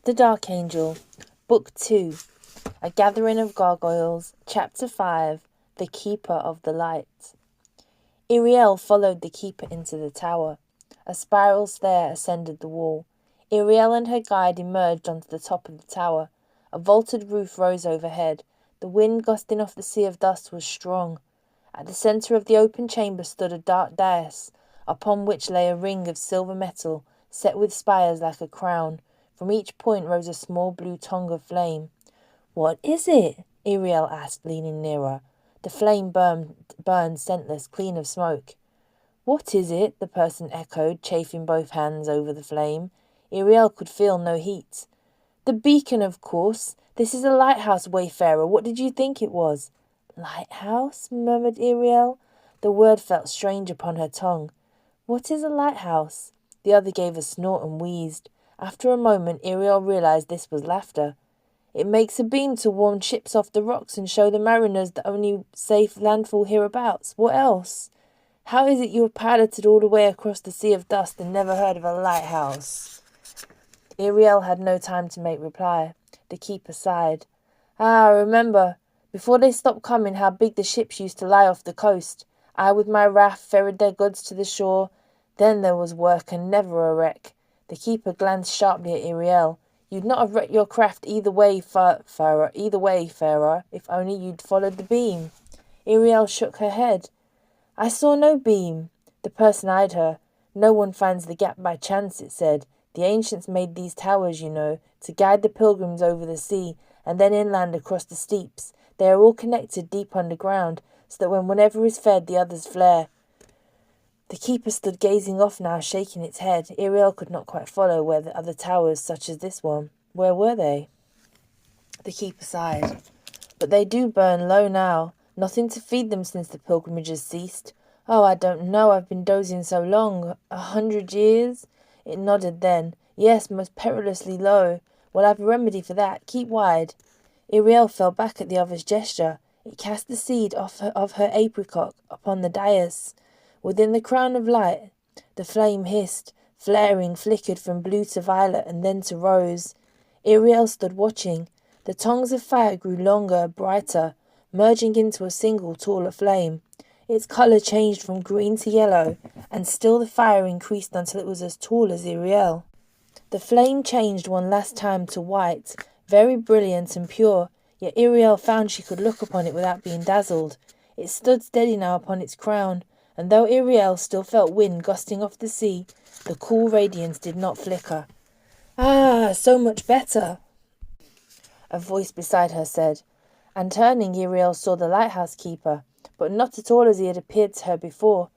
The Dark Angel, Book 2, A Gathering of Gargoyles, Chapter 5, The Keeper of the Light. Iriel followed the keeper into the tower. A spiral stair ascended the wall. Iriel and her guide emerged onto the top of the tower. A vaulted roof rose overhead. The wind gusting off the sea of dust was strong. At the centre of the open chamber stood a dark dais, upon which lay a ring of silver metal, set with spires like a crown. From each point rose a small blue tongue of flame. "What is it?" Iriel asked, leaning nearer. The flame burned scentless, clean of smoke. "What is it?" the person echoed, chafing both hands over the flame. Iriel could feel no heat. "The beacon, of course. This is a lighthouse, wayfarer. What did you think it was?" "Lighthouse?" murmured Iriel. The word felt strange upon her tongue. "What is a lighthouse?" The other gave a snort and wheezed. After a moment, Iriel realized this was laughter. "It makes a beam to warn ships off the rocks and show the mariners the only safe landfall hereabouts. What else? How is it you have piloted all the way across the sea of dust and never heard of a lighthouse?" Iriel had no time to make reply. The keeper sighed. "I remember. Before they stopped coming, how big the ships used to lie off the coast. I with my raft ferried their goods to the shore. Then there was work and never a wreck." The keeper glanced sharply at Iriel. "You'd not have wrecked your craft either way, farer, if only you'd followed the beam." Iriel shook her head. "I saw no beam." The person eyed her. "No one finds the gap by chance," it said. "The ancients made these towers, you know, to guide the pilgrims over the sea, and then inland across the steeps. They are all connected deep underground, so that when whatever is fed, the others flare." The keeper stood gazing off now, shaking its head. Iriel could not quite follow where the other towers, such as this one. Where were they? The keeper sighed. "But they do burn low now. Nothing to feed them since the pilgrimages ceased. Oh, I don't know. I've been dozing so long. 100 years? It nodded then. "Yes, most perilously low. Well, I've a remedy for that. Keep wide." Iriel fell back at the other's gesture. It cast the seed of her apricot upon the dais. Within the crown of light, the flame hissed, flaring, flickered from blue to violet and then to rose. Iriel stood watching. The tongues of fire grew longer, brighter, merging into a single taller flame. Its colour changed from green to yellow, and still the fire increased until it was as tall as Iriel. The flame changed one last time to white, very brilliant and pure, yet Iriel found she could look upon it without being dazzled. It stood steady now upon its crown, and though Iriel still felt wind gusting off the sea, the cool radiance did not flicker. "Ah, so much better," a voice beside her said, and turning, Iriel saw the lighthouse keeper, but not at all as he had appeared to her before.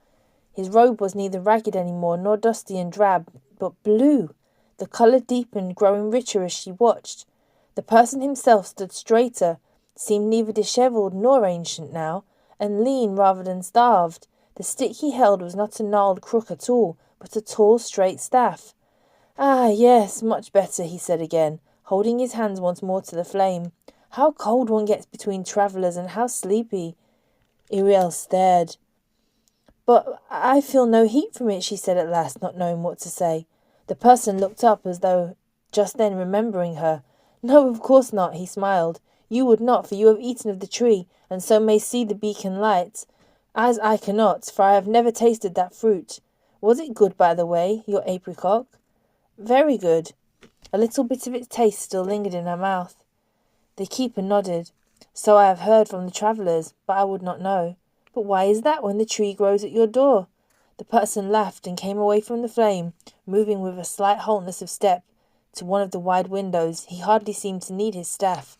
His robe was neither ragged any more, nor dusty and drab, but blue. The colour deepened, growing richer as she watched. The person himself stood straighter, seemed neither dishevelled nor ancient now, and lean rather than starved. The stick he held was not a gnarled crook at all, but a tall, straight staff. "Ah, yes, much better," he said again, holding his hands once more to the flame. "How cold one gets between travellers, and how sleepy." Iriel stared. "But I feel no heat from it," she said at last, not knowing what to say. The person looked up as though just then remembering her. "No, of course not," he smiled. "You would not, for you have eaten of the tree, and so may see the beacon light. As I cannot, for I have never tasted that fruit. Was it good, by the way, your apricot?" "Very good." A little bit of its taste still lingered in her mouth. The keeper nodded. "So I have heard from the travellers, but I would not know." "But why is that when the tree grows at your door?" The person laughed and came away from the flame, moving with a slight haltness of step to one of the wide windows. He hardly seemed to need his staff.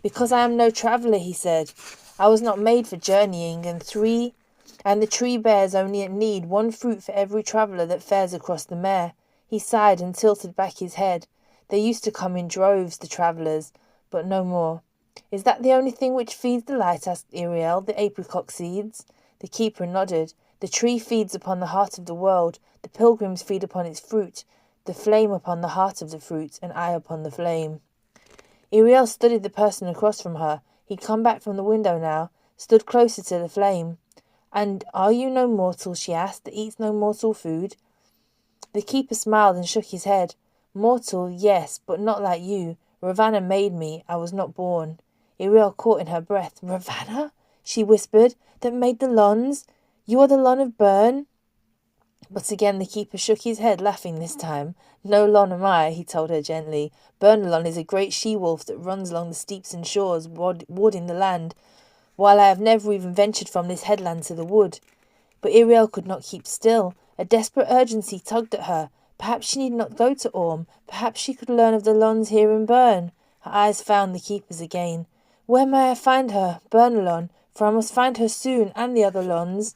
"Because I am no traveller," he said. "I was not made for journeying, and the tree bears only at need one fruit for every traveller that fares across the mare." He sighed and tilted back his head. "They used to come in droves, the travellers, but no more." "Is that the only thing which feeds the light?" asked Iriel. "The apricot seeds?" The keeper nodded. "The tree feeds upon the heart of the world. The pilgrims feed upon its fruit, the flame upon the heart of the fruit, and I upon the flame." Iriel studied the person across from her. He'd come back from the window now, stood closer to the flame. "And are you no mortal," she asked, "that eats no mortal food?" The keeper smiled and shook his head. Mortal, yes, but not like you. Ravanna made me. I was not born. Iriel caught in her breath. Ravanna? She whispered. That made the Lons? You are the Lon of Bern? But again the keeper shook his head, laughing this time. No Lon am I, he told her gently. Bernalon is a great she-wolf that runs along the steeps and shores, warding the land, while I have never even ventured from this headland to the wood. But Iriel could not keep still. A desperate urgency tugged at her. Perhaps she need not go to Orm. Perhaps she could learn of the Lons here in Bern. Her eyes found the keeper's again. Where may I find her, Bernalon? For I must find her soon, and the other Lons.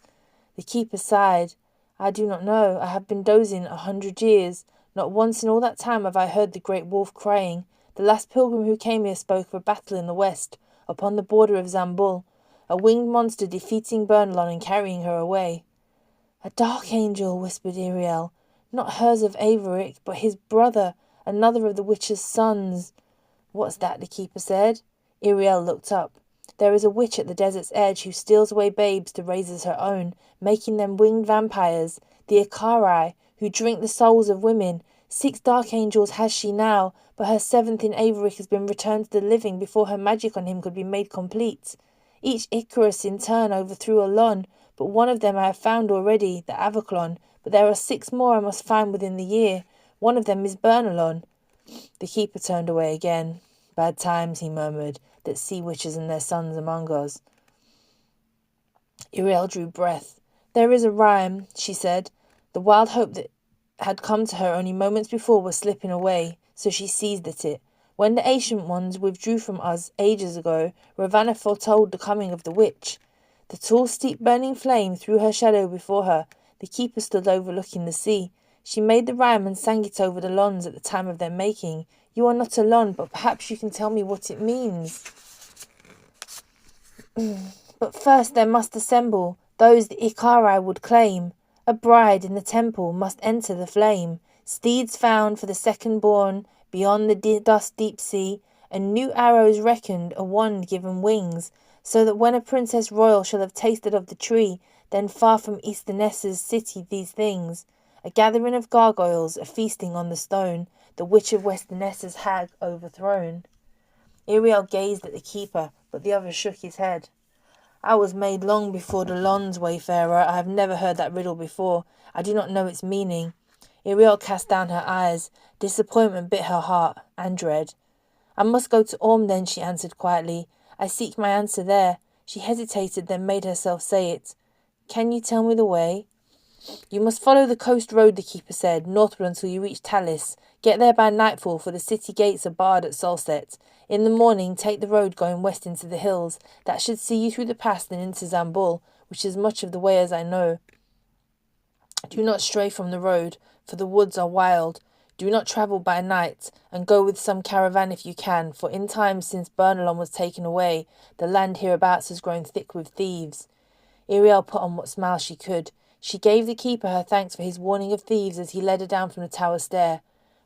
The keeper sighed. I do not know. I have been dozing 100 years. Not once in all that time have I heard the great wolf crying. The last pilgrim who came here spoke of a battle in the west, upon the border of Zambul, a winged monster defeating Bernalon and carrying her away. A dark angel, whispered Iriel. Not hers of Averic, but his brother, another of the witch's sons. What's that? The keeper said. Iriel looked up. There is a witch at the desert's edge who steals away babes to raise as her own, making them winged vampires, the Ikari, who drink the souls of women. 6 dark angels has she now, but her 7th in Averic has been returned to the living before her magic on him could be made complete. Each Icarus in turn overthrew a Lon, but one of them I have found already, the Avaclon, but there are 6 more I must find within the year. One of them is Bernalon. The keeper turned away again. Bad times, he murmured, that sea witches and their sons among us. Iriel drew breath. There is a rhyme, she said. The wild hope that had come to her only moments before was slipping away, so she seized at it. When the ancient ones withdrew from us ages ago, Ravanna foretold the coming of the witch. The tall, steep, burning flame threw her shadow before her. The keeper stood overlooking the sea. She made the rhyme and sang it over the Lons at the time of their making. You are not a Lon, but perhaps you can tell me what it means. But first there must assemble those the Ikari would claim. A bride in the temple must enter the flame. Steeds found for the second born beyond the dust deep sea, and new arrows reckoned, a wand given wings, so that when a princess royal shall have tasted of the tree, then far from Easternessa's city these things, a gathering of gargoyles, a feasting on the stone, the witch of Westernessa's hag overthrown. Iriel gazed at the keeper, but the other shook his head. I was made long before the Lons, wayfarer. I have never heard that riddle before. I do not know its meaning. Iriel cast down her eyes. Disappointment bit her heart, and dread. I must go to Orm then, she answered quietly. I seek my answer there. She hesitated, then made herself say it. Can you tell me the way? You must follow the coast road, the keeper said, northward until you reach Talis. Get there by nightfall, for the city gates are barred at sunset. In the morning, take the road going west into the hills. That should see you through the pass and into Zambul, which is much of the way as I know. Do not stray from the road, for the woods are wild. Do not travel by night, and go with some caravan if you can, for in time since Bernalon was taken away, the land hereabouts has grown thick with thieves. Iriel put on what smile she could. She gave the keeper her thanks for his warning of thieves as he led her down from the tower stair.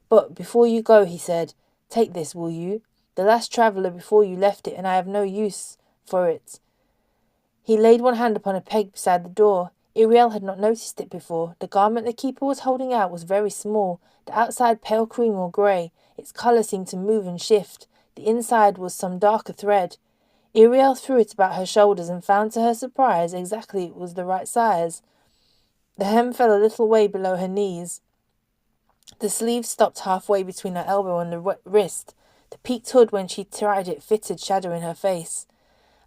But before you go, he said, take this, will you? The last traveller before you left it, and I have no use for it. He laid one hand upon a peg beside the door. Iriel had not noticed it before. The garment the keeper was holding out was very small, the outside pale cream or grey. Its colour seemed to move and shift. The inside was some darker thread. Iriel threw it about her shoulders and found to her surprise exactly it was the right size. The hem fell a little way below her knees. The sleeve stopped halfway between her elbow and the wrist. The peaked hood, when she tried it, fitted, shadowing her face.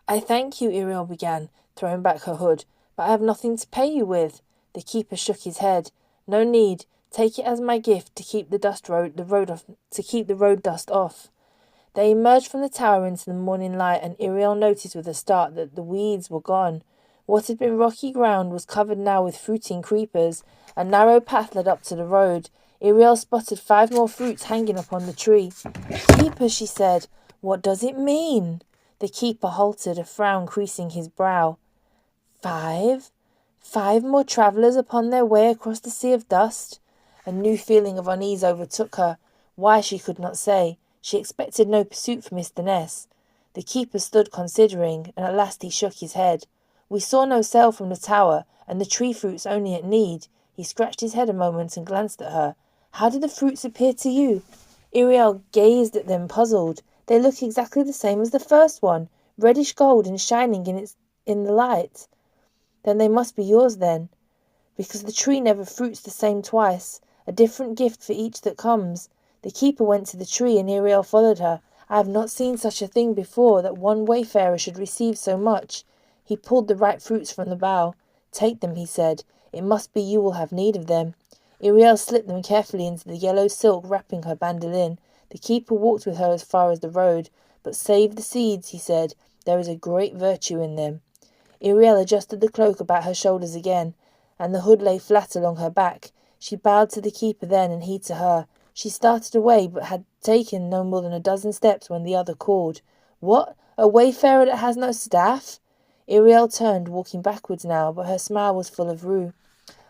I thank you, Iriel began, throwing back her hood, but I have nothing to pay you with. The keeper shook his head. No need. Take it as my gift to keep the road dust off. They emerged from the tower into the morning light, and Iriel noticed with a start that the weeds were gone. What had been rocky ground was covered now with fruiting creepers. A narrow path led up to the road. Iriel spotted 5 more fruits hanging upon the tree. Keeper, she said, what does it mean? The keeper halted, a frown creasing his brow. 5? 5 more travellers upon their way across the sea of dust? A new feeling of unease overtook her. Why, she could not say. She expected no pursuit from Mr. Ness. The keeper stood considering, and at last he shook his head. We saw no sail from the tower, and the tree fruits only at need. He scratched his head a moment and glanced at her. How did the fruits appear to you?" Iriel gazed at them, puzzled. "They look exactly the same as the first one, reddish gold and shining in the light." "Then they must be yours then, because the tree never fruits the same twice, a different gift for each that comes." The keeper went to the tree, and Iriel followed her. "I have not seen such a thing before, that one wayfarer should receive so much." He pulled the ripe fruits from the bough. "Take them," he said. "It must be you will have need of them." Iriel slipped them carefully into the yellow silk wrapping her bandolin. The keeper walked with her as far as the road. "But save the seeds," he said. "There is a great virtue in them." Iriel adjusted the cloak about her shoulders again, and the hood lay flat along her back. She bowed to the keeper then, and he to her. She started away, but had taken no more than a dozen steps when the other called. "What? A wayfarer that has no staff?" Iriel turned, walking backwards now, but her smile was full of rue.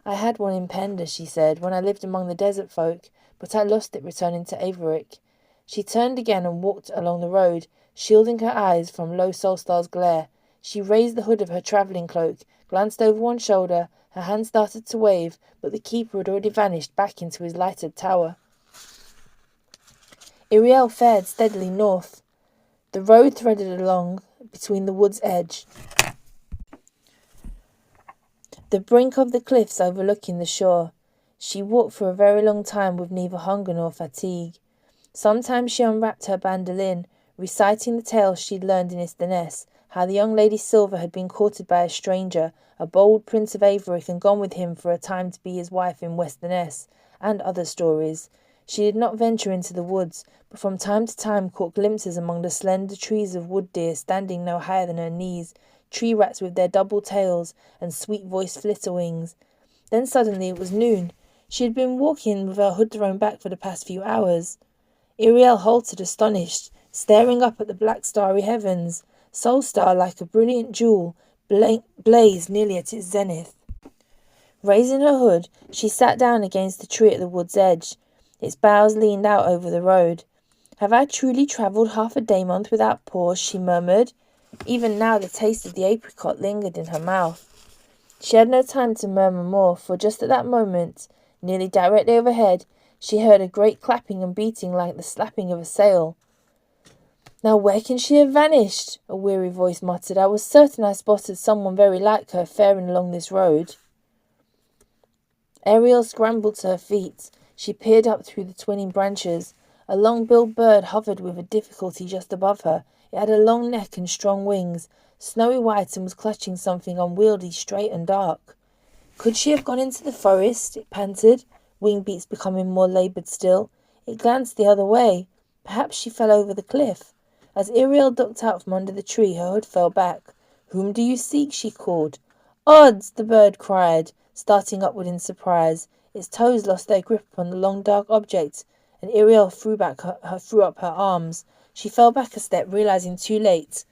"I had one in Penda," she said, "when I lived among the desert folk, but I lost it returning to Averick." She turned again and walked along the road, shielding her eyes from low Solstar's glare. She raised the hood of her travelling cloak, glanced over one shoulder, her hand started to wave, but the keeper had already vanished back into his lighted tower. Iriel fared steadily north. The road threaded along between the wood's edge, the brink of the cliffs overlooking the shore. She walked for a very long time with neither hunger nor fatigue. Sometimes she unwrapped her bandolin, reciting the tales she'd learned in Isterness, how the young Lady Silver had been courted by a stranger, a bold prince of Averick, and gone with him for a time to be his wife in Westerness, and other stories. She did not venture into the woods, but from time to time caught glimpses among the slender trees of wood deer standing no higher than her knees, tree rats with their double tails, and sweet-voiced flitterwings. Then suddenly it was noon. She had been walking with her hood thrown back for the past few hours. Iriel halted astonished, staring up at the black starry heavens. Solstar, like a brilliant jewel, blazed nearly at its zenith. Raising her hood, she sat down against the tree at the wood's edge. Its boughs leaned out over the road. "Have I truly travelled half a day-month without pause?" she murmured. Even now the taste of the apricot lingered in her mouth. She had no time to murmur more, for just at that moment, nearly directly overhead, she heard a great clapping and beating like the slapping of a sail. "Now where can she have vanished?" a weary voice muttered. "I was certain I spotted someone very like her faring along this road." Ariel scrambled to her feet. She peered up through the twining branches. A long-billed bird hovered with difficulty just above her. It had a long neck and strong wings, snowy white, and was clutching something unwieldy, straight and dark. Could she have gone into the forest? It panted, wing beats becoming more laboured still. It glanced the other way. Perhaps she fell over the cliff. As Iriel ducked out from under the tree, her hood fell back. "Whom do you seek?" she called. "Odds!" the bird cried, starting upward in surprise. Its toes lost their grip upon the long dark object, and Iriel threw up her arms. She fell back a step, realizing too late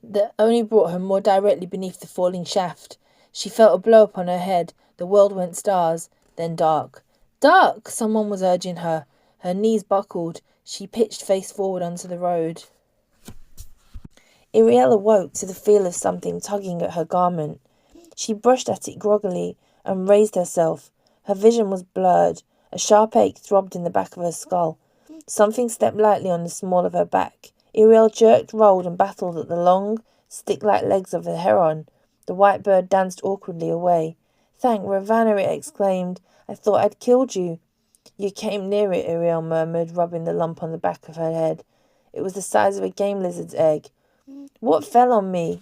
that only brought her more directly beneath the falling shaft. She felt a blow upon her head. The world went stars, then dark. "Dark!" someone was urging her. Her knees buckled. She pitched face forward onto the road. Iriel awoke to the feel of something tugging at her garment. She brushed at it groggily and raised herself. Her vision was blurred. A sharp ache throbbed in the back of her skull. Something stepped lightly on the small of her back. Iriel jerked, rolled, and battled at the long, stick-like legs of the heron. The white bird danced awkwardly away. "Thank Ravanna," it exclaimed. "I thought I'd killed you." "You came near it," Iriel murmured, rubbing the lump on the back of her head. It was the size of a game lizard's egg. "What fell on me?"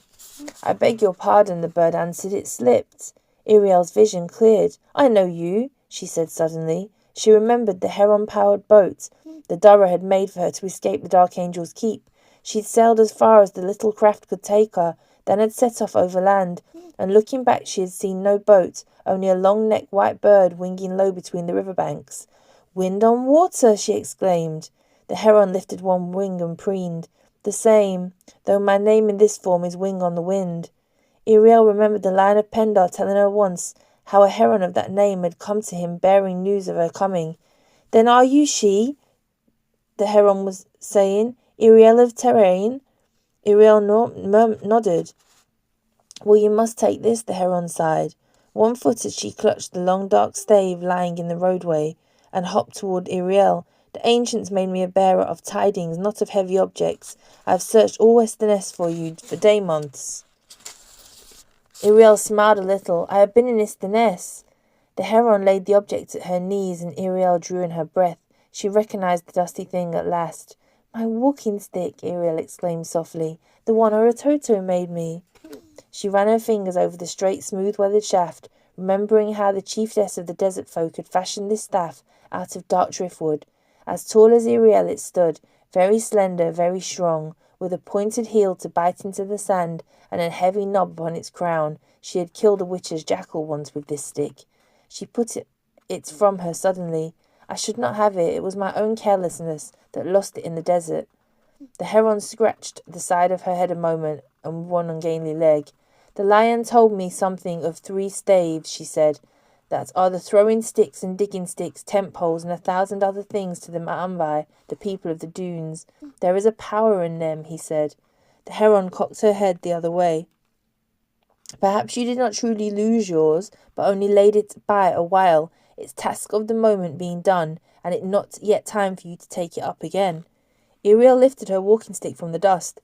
"I beg your pardon," the bird answered. "It slipped." Iriel's vision cleared. "I know you," she said suddenly. She remembered the heron-powered boat the Durra had made for her to escape the Dark Angel's keep. She'd sailed as far as the little craft could take her, then had set off overland, and looking back she had seen no boat, only a long-necked white bird winging low between the river-banks. "Wind on water!" she exclaimed. The heron lifted one wing and preened. "The same, though my name in this form is Wing on the Wind." Iriel remembered the Lion of Pendar telling her once how a heron of that name had come to him bearing news of her coming. "Then are you she?" the heron was saying. "Iriel of Terrain?" Iriel nodded. "Well, you must take this," the heron sighed. One-footed, she clutched the long dark stave lying in the roadway. and hopped toward Iriel. The ancients made me a bearer of tidings, not of heavy objects. I have searched all Westerness for you for day months. Iriel smiled a little. I have been in Isterness. The heron laid the object at her knees, and Iriel drew in her breath. She recognized the dusty thing at last. My walking stick, Iriel exclaimed softly. The one Oratoto made me. She ran her fingers over the straight, smooth-weathered shaft, remembering how the chiefess of the desert folk had fashioned this staff out of dark driftwood. As tall as Iriel it stood, very slender, very strong, with a pointed heel to bite into the sand and a heavy knob upon its crown. She had killed a witch's jackal once with this stick. She put it from her suddenly. I should not have it. It was my own carelessness that lost it in the desert. The heron scratched the side of her head a moment and one ungainly leg. The lion told me something of 3 staves, she said, that are the throwing sticks and digging sticks, tent poles, and 1,000 other things to the Maambai, the people of the dunes. There is a power in them, he said. The heron cocked her head the other way. Perhaps you did not truly lose yours, but only laid it by a while, its task of the moment being done, and it not yet time for you to take it up again. Iriel lifted her walking stick from the dust.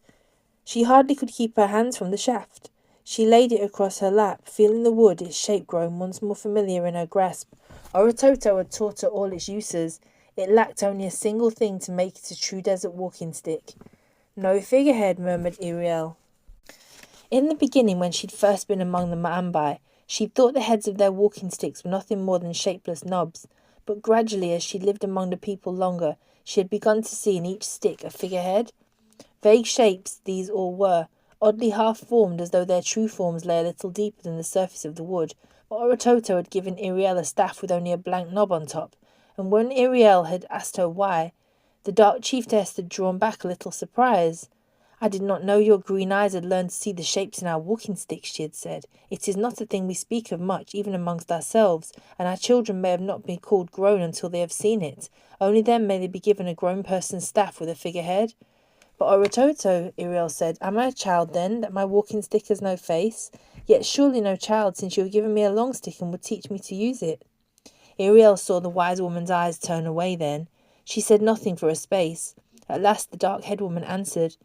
She hardly could keep her hands from the shaft. She laid it across her lap, feeling the wood, its shape grown once more familiar in her grasp. Oratoto had taught her all its uses. It lacked only a single thing to make it a true desert walking stick. No figurehead, murmured Iriel. In the beginning, when she'd first been among the Maambai, she'd thought the heads of their walking sticks were nothing more than shapeless knobs. But gradually, as she lived among the people longer, she had begun to see in each stick a figurehead. Vague shapes these all were, oddly half-formed as though their true forms lay a little deeper than the surface of the wood. But Oratoto had given Iriel a staff with only a blank knob on top, and when Iriel had asked her why, the dark chiefess had drawn back a little surprised. I did not know your green eyes had learned to see the shapes in our walking sticks, she had said. It is not a thing we speak of much, even amongst ourselves, and our children may have not been called grown until they have seen it. Only then may they be given a grown person's staff with a figurehead. But Oratoto, Iriel said, am I a child then, that my walking stick has no face? Yet surely no child, since you have given me a long stick and would teach me to use it. Iriel saw the wise woman's eyes turn away then. She said nothing for a space. At last the dark head woman answered,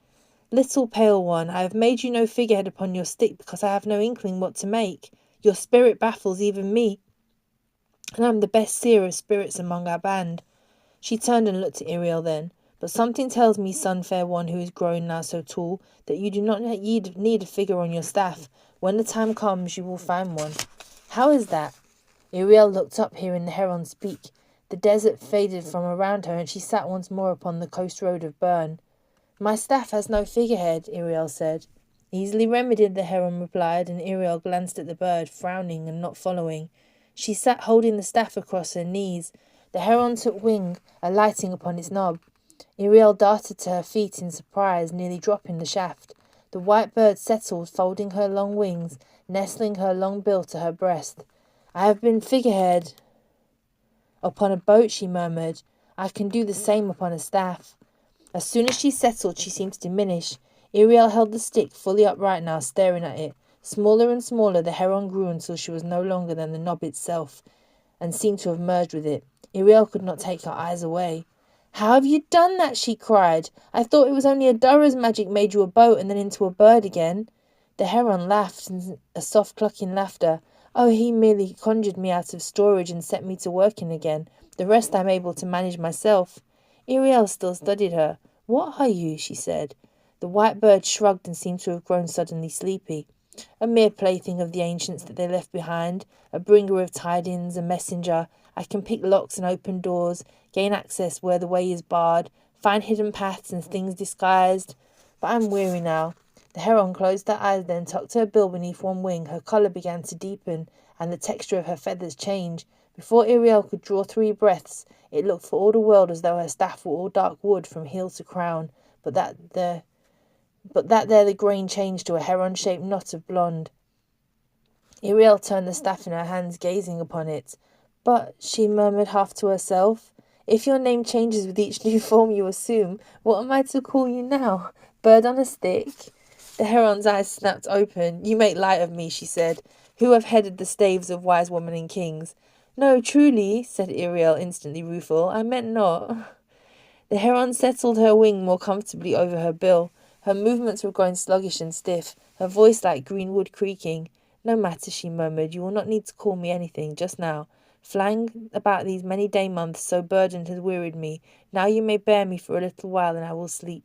Little pale one, I have made you no figurehead upon your stick because I have no inkling what to make. Your spirit baffles even me, and I am the best seer of spirits among our band. She turned and looked at Iriel then. But something tells me, son fair one who is growing now so tall, that you do not need a figure on your staff. When the time comes, you will find one. How is that? Iriel looked up, hearing the heron speak. The desert faded from around her, and she sat once more upon the coast road of Bern. My staff has no figurehead, Iriel said. Easily remedied, the heron replied, and Iriel glanced at the bird, frowning and not following. She sat holding the staff across her knees. The heron took wing, alighting upon its knob. Iriel darted to her feet in surprise, nearly dropping the shaft. The white bird settled, folding her long wings, nestling her long bill to her breast. I have been figurehead upon a boat, she murmured. I can do the same upon a staff. As soon as she settled, she seemed to diminish. Iriel held the stick fully upright now, staring at it. Smaller and smaller, the heron grew until she was no longer than the knob itself, and seemed to have merged with it. Iriel could not take her eyes away. How have you done that? She cried. I thought it was only Adara's magic made you a boat and then into a bird again. The heron laughed, in a soft clucking laughter. Oh, he merely conjured me out of storage and set me to working again. The rest I'm able to manage myself. Iriel still studied her. What are you? She said. The white bird shrugged and seemed to have grown suddenly sleepy. A mere plaything of the ancients that they left behind, a bringer of tidings, a messenger. I can pick locks and open doors, gain access where the way is barred, find hidden paths and things disguised. But I'm weary now. The heron closed her eyes, then tucked her bill beneath one wing. Her colour began to deepen, and the texture of her feathers change. Before Iriel could draw 3 breaths, it looked for all the world as though her staff were all dark wood from heel to crown, but that there the grain changed to a heron-shaped knot of blonde. Iriel turned the staff in her hands, gazing upon it. But, she murmured half to herself, if your name changes with each new form you assume, what am I to call you now? Bird on a stick? The heron's eyes snapped open. You make light of me, she said, who have headed the staves of wise women and kings. No, truly, said Iriel, instantly rueful. I meant not. The heron settled her wing more comfortably over her bill. Her movements were growing sluggish and stiff, her voice like green wood creaking. No matter, she murmured, you will not need to call me anything, just now. Flying about these many day months so burdened has wearied me. Now you may bear me for a little while, and I will sleep.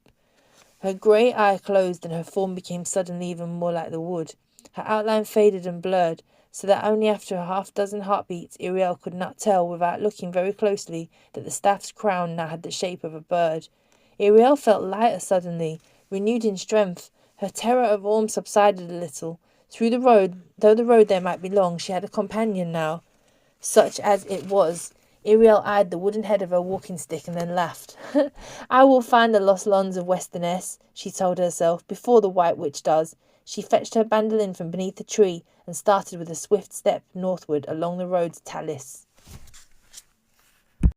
Her grey eye closed, and her form became suddenly even more like the wood. Her outline faded and blurred, so that only after a half-dozen heartbeats Iriel could not tell, without looking very closely, that the staff's crown now had the shape of a bird. Iriel felt lighter suddenly, renewed in strength. Her terror of Orm subsided a little. Though the road there might be long, she had a companion now. Such as it was, Iriel eyed the wooden head of her walking stick and then laughed. I will find the lost lands of Westerness, she told herself, before the White Witch does. She fetched her bandolin from beneath a tree and started with a swift step northward along the road to Talis.